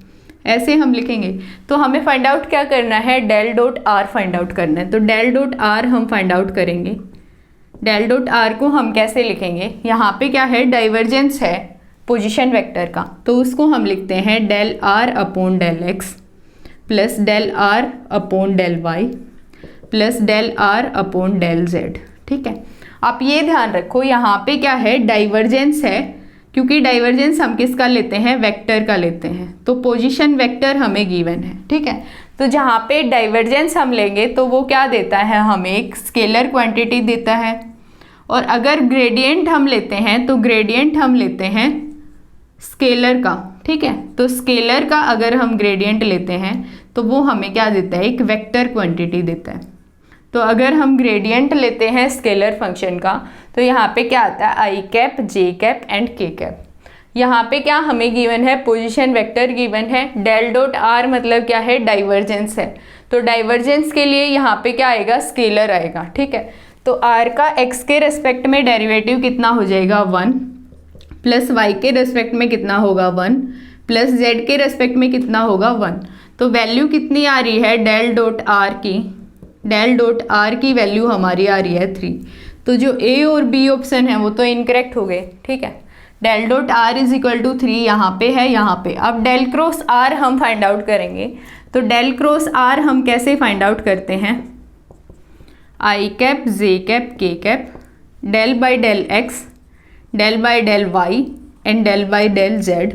A: ऐसे हम लिखेंगे। तो हमें फाइंड आउट क्या करना है, del dot r find out करना है। तो डेल डॉट आर हम फाइंड आउट करेंगे। डेल डॉट आर को हम कैसे लिखेंगे, यहाँ पे क्या है, डाइवर्जेंस है पोजीशन वेक्टर का, तो उसको हम लिखते हैं del r upon del x plus del r upon del y plus del r upon del z. ठीक है, आप ये ध्यान रखो यहाँ पे क्या है, डाइवर्जेंस है, क्योंकि डाइवर्जेंस हम किसका लेते हैं, वेक्टर का लेते हैं। तो पोजीशन वेक्टर हमें गिवन है। ठीक है, तो जहाँ पे डाइवर्जेंस हम लेंगे तो वो क्या देता है, हमें एक स्केलर क्वांटिटी देता है। और अगर ग्रेडियंट हम लेते हैं तो ग्रेडियंट हम लेते हैं स्केलर का। ठीक है, तो स्केलर का अगर हम ग्रेडियंट लेते हैं तो वो हमें क्या देता है, एक वेक्टर क्वांटिटी देता है। तो अगर हम ग्रेडियंट लेते हैं स्केलर फंक्शन का तो यहाँ पे क्या आता है, आई कैप जे कैप एंड के कैप। यहाँ पे क्या हमें गिवन है, पोजीशन वेक्टर गिवन है। डेल डॉट आर मतलब क्या है, डाइवर्जेंस है। तो डाइवर्जेंस के लिए यहाँ पे क्या आएगा, स्केलर आएगा। ठीक है, तो आर का एक्स के रेस्पेक्ट में डेरिवेटिव कितना हो जाएगा, 1 प्लस वाई के रेस्पेक्ट में कितना होगा, 1 प्लस जेड के रेस्पेक्ट में कितना होगा, 1। तो वैल्यू कितनी आ रही है डेल डॉट आर की, डेल डॉट आर की वैल्यू हमारी आ रही है 3। तो जो ए और बी ऑप्शन है वो तो इनकरेक्ट हो गए। ठीक है, del dot r is equal to 3 यहाँ पे है, यहाँ पे। अब डेल क्रॉस आर हम फाइंड आउट करेंगे। तो डेल क्रॉस आर हम कैसे फाइंड आउट करते हैं, i cap j cap k cap del by del x del by del y and del by del z.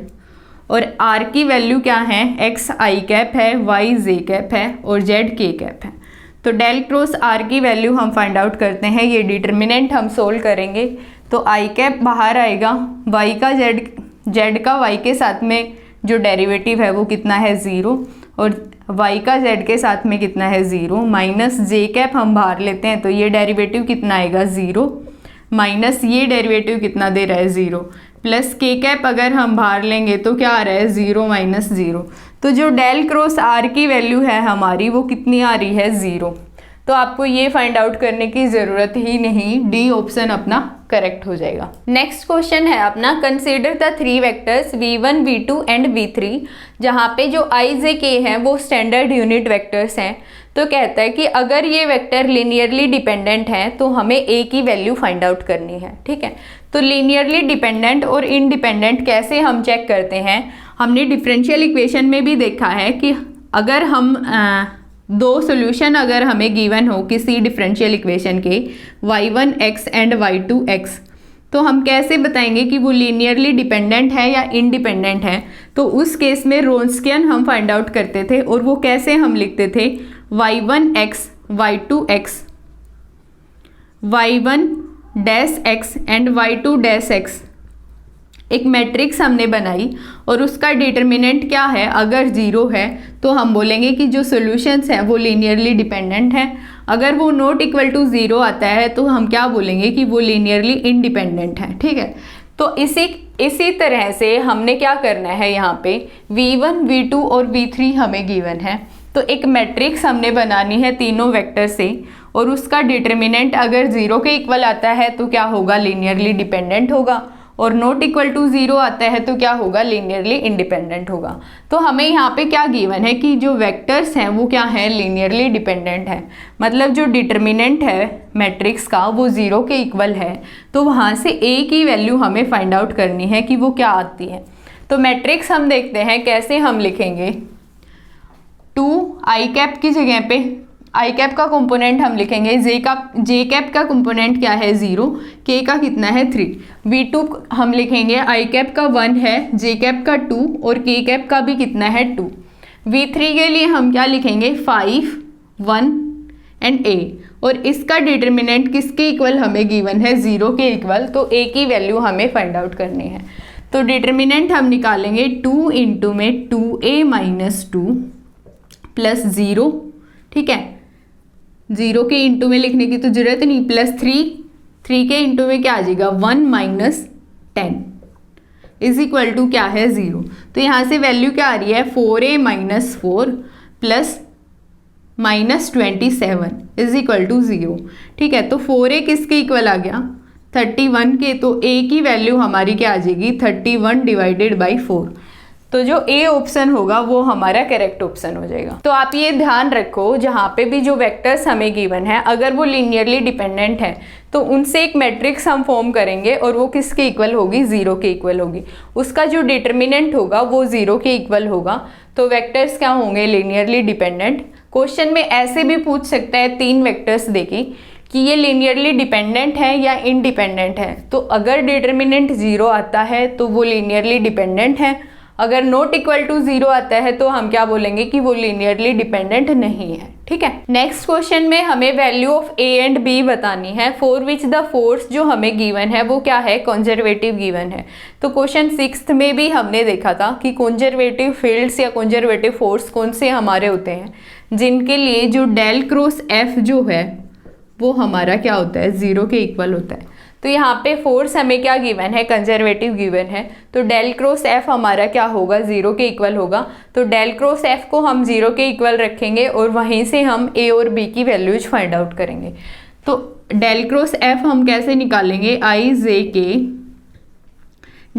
A: और आर की वैल्यू क्या है, एक्स आई कैप है, वाई जे कैप है और जेड के कैप है। तो डेल क्रॉस आर की वैल्यू हम फाइंड आउट करते हैं। ये डिटर्मिनेंट हम सोल्व करेंगे तो आई कैप बाहर आएगा, वाई का जेड का वाई के साथ में जो डेरिवेटिव है वो कितना है, 0, और वाई का जेड के साथ में कितना है, 0, माइनस जे कैप हम बाहर लेते हैं तो ये डेरिवेटिव कितना आएगा, 0, माइनस ये डेरिवेटिव कितना दे रहा है, 0, प्लस के कैप अगर हम बाहर लेंगे तो क्या आ रहा है, 0 माइनस 0। तो जो डेल क्रॉस आर की वैल्यू है हमारी वो कितनी आ रही है, 0। तो आपको ये फाइंड आउट करने की ज़रूरत ही नहीं, डी ऑप्शन अपना करेक्ट हो जाएगा। नेक्स्ट क्वेश्चन है अपना, consider the 3 vectors v1 v2 and v3, जहाँ पे जो i j k हैं वो स्टैंडर्ड यूनिट वेक्टर्स हैं। तो कहता है कि अगर ये वेक्टर लीनियरली डिपेंडेंट हैं तो हमें a की वैल्यू फाइंड आउट करनी है। ठीक है, तो लीनियरली डिपेंडेंट और इनडिपेंडेंट कैसे हम चेक करते हैं, हमने डिफरेंशियल इक्वेशन में भी देखा है कि अगर हम दो सॉल्यूशन अगर हमें गिवन हो किसी डिफरेंशियल इक्वेशन के y1x एंड y2x, तो हम कैसे बताएंगे कि वो लीनियरली डिपेंडेंट है या इनडिपेंडेंट है। तो उस केस में रोन्स्कियन हम फाइंड आउट करते थे और वो कैसे हम लिखते थे, y1x y2x y1 dash x and y2 dash x, एक मैट्रिक्स हमने बनाई और उसका डिटर्मिनेंट क्या है, अगर 0 है तो हम बोलेंगे कि जो सॉल्यूशंस हैं वो लीनियरली डिपेंडेंट हैं। अगर वो नॉट इक्वल टू 0 आता है तो हम क्या बोलेंगे कि वो लीनियरली इंडिपेंडेंट है। ठीक है, तो इसी तरह से हमने क्या करना है, यहाँ पे v1 v2 और v3 हमें गिवन है। तो एक मैट्रिक्स हमने बनानी है तीनों वेक्टर से और उसका डिटर्मिनेंट अगर 0 के इक्वल आता है तो क्या होगा, लीनियरली डिपेंडेंट होगा, और नॉट इक्वल टू 0 आता है तो क्या होगा, लीनियरली इंडिपेंडेंट होगा। तो हमें यहाँ पे क्या गिवन है कि जो वेक्टर्स हैं वो क्या है, लीनियरली डिपेंडेंट है। मतलब जो डिटर्मिनेंट है मैट्रिक्स का वो 0 के इक्वल है, तो वहाँ से a की वैल्यू हमें फाइंड आउट करनी है कि वो क्या आती है। तो मैट्रिक्स हम देखते हैं कैसे हम लिखेंगे, 2 आई कैप की जगह पे आई कैप का कंपोनेंट हम लिखेंगे जे कैप का कंपोनेंट क्या है 0, के का कितना है 3। V2 हम लिखेंगे आई कैप का 1 है, जे कैप का 2 और के कैप का भी कितना है 2। V3 के लिए हम क्या लिखेंगे 5, 1 एंड a, और इसका डिटर्मिनेंट किसके इक्वल हमें गिवन है 0 के इक्वल, तो a की वैल्यू हमें फाइंड आउट करनी है। तो डिटर्मिनेंट हम निकालेंगे 2 इंटू में 2a माइनस 2 प्लस 0, ठीक है, 0 के इंटू में लिखने की तो जरूरत नहीं, प्लस 3 के इंटू में क्या आ जाएगा 1 माइनस 10 इज इक्वल टू क्या है 0। तो यहाँ से वैल्यू क्या आ रही है 4a minus 4 plus minus 27 is equal to 0, ठीक है। तो 4a किसके इक्वल आ गया 31 के, तो a की वैल्यू हमारी क्या आ जाएगी 31 डिवाइडेड बाई 4। तो जो ए ऑप्शन होगा वो हमारा करेक्ट ऑप्शन हो जाएगा। तो आप ये ध्यान रखो जहाँ पे भी जो वेक्टर्स हमें गिवन है अगर वो लीनियरली डिपेंडेंट है तो उनसे एक मैट्रिक्स हम फॉर्म करेंगे और वो किसके इक्वल होगी 0 के इक्वल होगी। उसका जो डिटर्मिनेंट होगा वो 0 के इक्वल होगा। तो वेक्टर्स क्या होंगे लीनियरली डिपेंडेंट। क्वेश्चन में ऐसे भी पूछ सकता है 3 वेक्टर्स देके कि ये लीनियरली डिपेंडेंट है या इनडिपेंडेंट है। तो अगर डिटर्मिनेंट 0 आता है तो वो लीनियरली डिपेंडेंट है, अगर नॉट इक्वल टू 0 आता है तो हम क्या बोलेंगे कि वो लीनियरली डिपेंडेंट नहीं है, ठीक है। नेक्स्ट क्वेश्चन में हमें value of a and b बतानी है फॉर विच द फोर्स जो हमें गिवन है वो क्या है कंजर्वेटिव गिवन है। तो क्वेश्चन 6th में भी हमने देखा था कि कंजर्वेटिव फील्ड्स या कंजर्वेटिव फोर्स कौन से हमारे होते हैं जिनके लिए जो डेल क्रॉस f जो है वो हमारा क्या होता है 0 के इक्वल होता है। तो यहाँ पे फोर्स हमें क्या गिवन है कंजर्वेटिव गिवन है, तो डेल क्रॉस एफ हमारा क्या होगा 0 के इक्वल होगा। तो डेल क्रॉस एफ को हम 0 के इक्वल रखेंगे और वहीं से हम ए और बी की वैल्यूज फाइंड आउट करेंगे। तो डेल क्रॉस एफ हम कैसे निकालेंगे आई जे के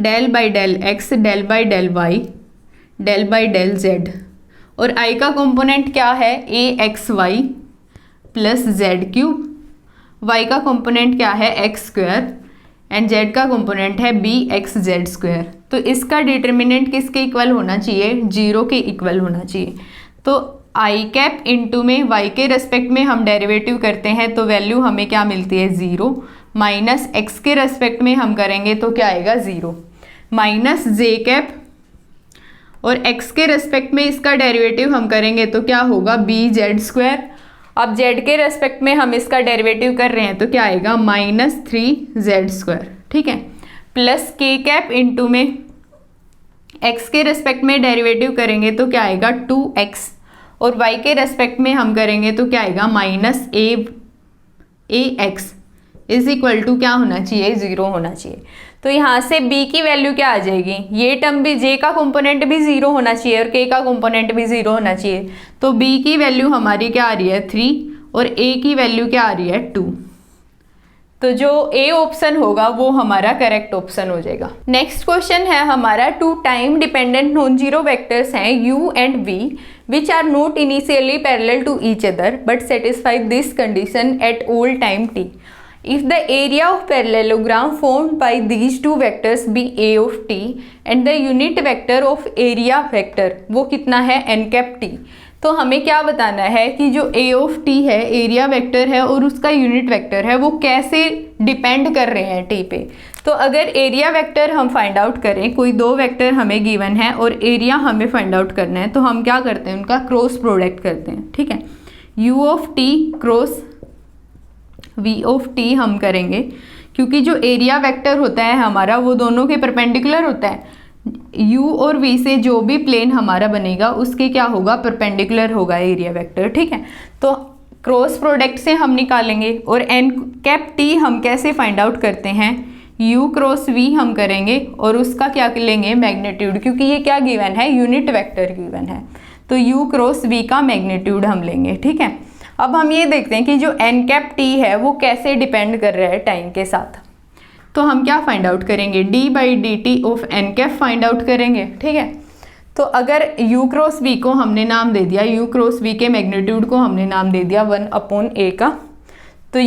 A: del by del x del by del y del by del z, और आई का कंपोनेंट क्या है A x y plus z cube, y का कंपोनेंट क्या है एक्स स्क्वायर एंड z का कंपोनेंट है बी एक्स जेड स्क्वायर। तो इसका डिटर्मिनेंट किसके इक्वल होना चाहिए 0 के इक्वल होना चाहिए। तो आई कैप इंटू में y के रेस्पेक्ट में हम डेरिवेटिव करते हैं तो वैल्यू हमें क्या मिलती है 0, माइनस x के रेस्पेक्ट में हम करेंगे तो क्या आएगा 0, माइनस जे कैप और x के रेस्पेक्ट में इसका डेरिवेटिव हम करेंगे तो क्या होगा बी जेड स्क्वायर। अब z के रेस्पेक्ट में हम इसका डेरिवेटिव कर रहे हैं तो क्या आएगा माइनस 3z स्क्वायर, ठीक है, प्लस के कैप इंटू में x के रेस्पेक्ट में डेरिवेटिव करेंगे तो क्या आएगा 2x और y के रेस्पेक्ट में हम करेंगे तो क्या आएगा minus a x is equal to क्या होना चाहिए 0 होना चाहिए। तो यहाँ से b की वैल्यू क्या आ जाएगी, ये टर्म भी j का कंपोनेंट भी 0 होना चाहिए और k का कंपोनेंट भी 0 होना चाहिए। तो b की वैल्यू हमारी क्या आ रही है 3 और a की वैल्यू क्या आ रही है 2। तो जो a ऑप्शन होगा वो हमारा करेक्ट ऑप्शन हो जाएगा। नेक्स्ट क्वेश्चन है हमारा 2 time dependent non zero vectors हैं u and v which are not initially parallel to each other but satisfy this condition at all time t. If the area of parallelogram formed by these two vectors be a of t and the unit vector of area vector वो कितना है n cap t। तो हमें क्या बताना है कि जो a of t है एरिया वेक्टर है और उसका यूनिट वेक्टर है वो कैसे डिपेंड कर रहे हैं t पे। तो अगर एरिया वेक्टर हम फाइंड आउट करें, कोई 2 वेक्टर हमें गिवन है और एरिया हमें फाइंड आउट करना है तो हम क्या करते हैं उनका क्रॉस प्रोडक्ट करते हैं, ठीक है। u of t cross v of t हम करेंगे क्योंकि जो एरिया वेक्टर होता है हमारा वो दोनों के परपेंडिकुलर होता है। u और v से जो भी प्लेन हमारा बनेगा उसके क्या होगा परपेंडिकुलर होगा एरिया वेक्टर, ठीक है। तो क्रॉस प्रोडक्ट से हम निकालेंगे और n कैप t हम कैसे फाइंड आउट करते हैं u क्रॉस v हम करेंगे और उसका क्या लेंगे मैग्नीट्यूड, क्योंकि ये क्या गिवन है यूनिट वेक्टर गिवन है तो u क्रॉस v का मैग्नीट्यूड हम लेंगे, ठीक है। अब हम ये देखते हैं कि जो n कैप t है वो कैसे डिपेंड कर रहा है टाइम के साथ। तो हम क्या फाइंड आउट करेंगे d by d T of n cap find out करेंगे, ठीक है। तो अगर u क्रॉस v को हमने नाम दे दिया, u क्रॉस v के मैग्नीट्यूड को हमने नाम दे दिया 1/a का, तो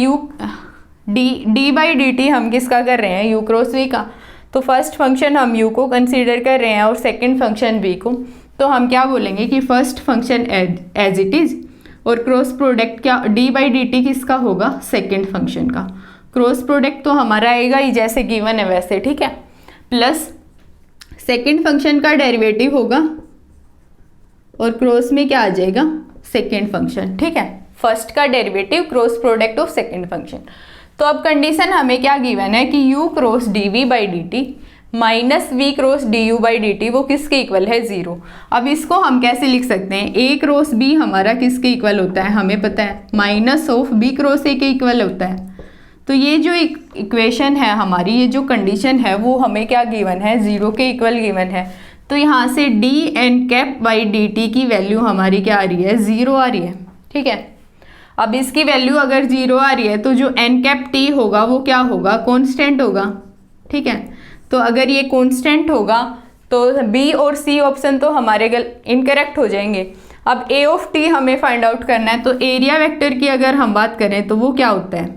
A: d बाई डी टी हम किसका कर रहे हैं u क्रॉस v का। तो फर्स्ट फंक्शन हम u को कंसीडर कर रहे हैं और सेकेंड फंक्शन v को। तो हम क्या बोलेंगे कि first function as it is और क्रॉस प्रोडक्ट क्या, डी बाई डी टी किसका होगा, सेकेंड फंक्शन का। क्रॉस प्रोडक्ट तो हमारा आएगा ही जैसे गिवन है वैसे, ठीक है, प्लस सेकेंड फंक्शन का डेरिवेटिव होगा और क्रॉस में क्या आ जाएगा, सेकेंड फंक्शन, ठीक है, फर्स्ट का derivative cross product of second function. तो अब कंडीशन हमें क्या गिवन है कि u cross d v by d t minus v cross d u by d t वो किसके इक्वल है, 0। अब इसको हम कैसे लिख सकते हैं, a क्रॉस b हमारा किसके इक्वल होता है, हमें पता है minus of b cross a के इक्वल होता है। तो ये जो इक्वेशन है हमारी, ये जो कंडीशन है वो हमें क्या गिवन है, 0 के इक्वल गिवन है। तो यहाँ से d n cap by d t की वैल्यू हमारी क्या आ रही है, 0 आ रही है, ठीक है। अब इसकी वैल्यू अगर 0 आ रही है तो जो एन कैप टी होगा वो क्या होगा, कॉन्स्टेंट होगा, ठीक है। तो अगर ये कॉन्स्टेंट होगा तो बी और सी ऑप्शन तो हमारे इनकरेक्ट हो जाएंगे। अब ए ऑफ टी हमें फाइंड आउट करना है, तो एरिया वेक्टर की अगर हम बात करें तो वो क्या होता है,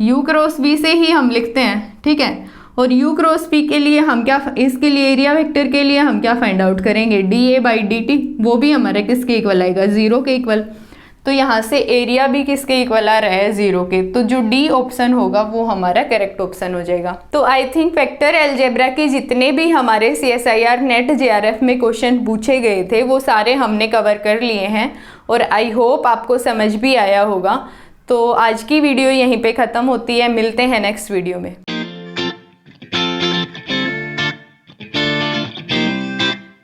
A: u क्रॉस b से ही हम लिखते हैं, ठीक है। और u क्रॉस p के लिए हम क्या, इसके लिए एरिया वेक्टर के लिए हम क्या फाइंड आउट करेंगे, D A by d t, वो भी हमारे किसके इक्वल आएगा, 0 के इक्वल। तो यहाँ से एरिया भी किसके इक्वल आ रहा है, 0 के। तो जो डी ऑप्शन होगा वो हमारा करेक्ट ऑप्शन हो जाएगा। तो आई थिंक वेक्टर अलजेब्रा के जितने भी हमारे CSIR नेट JRF में क्वेश्चन पूछे गए थे वो सारे हमने कवर कर लिए हैं और आई होप आपको समझ भी आया होगा। तो आज की वीडियो यहीं पे ख़त्म होती है, मिलते हैं नेक्स्ट वीडियो में।